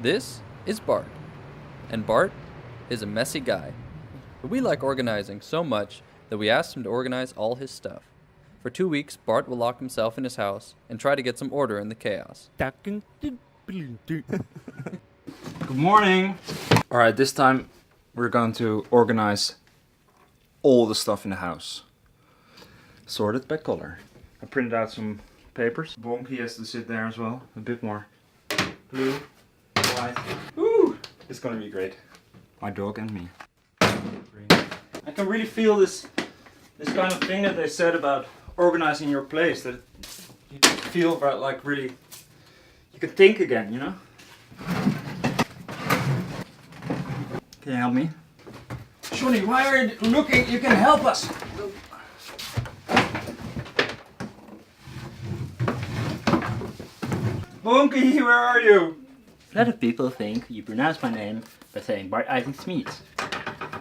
This is Bart, and Bart is a messy guy. But we like organizing so much that we asked him to organize all his stuff. For 2 weeks, Bart will lock himself in his house and try to get some order in the chaos. Good morning. Alright, this time we're going to organize all the stuff in the house. Sorted by color. I printed out some papers. Bonky has to sit there as well. A bit more blue, white. Woo! It's gonna be great. My dog and me. I can really feel this kind of thing that they said about organizing your place. That you feel about like really, you can think again, you know? Can you help me? Johnny, why are you looking? You can help us! Bonky, where are you? A lot of people think you pronounce my name by saying Bart Eisendsmeet.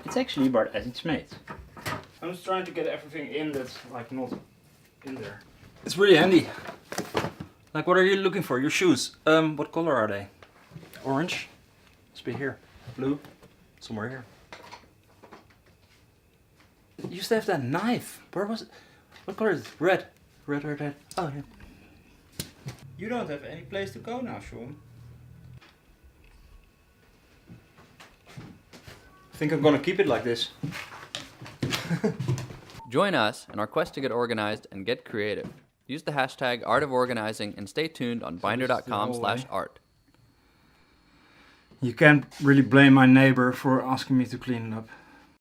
It's actually Bart Eisendsmeet. I'm just trying to get everything in that's like not in there. It's really handy. Like, what are you looking for? Your shoes. What color are they? Orange? Must be here. Blue? Somewhere here. You used to have that knife. Where was it? What color is it? Red. Red, red, red. Oh, yeah. You don't have any place to go now, Sean. I think I'm gonna keep it like this. Join us in our quest to get organized and get creative. Use the hashtag #ArtOfOrganizing and stay tuned on Bynder.com/art. You can't really blame my neighbor for asking me to clean it up.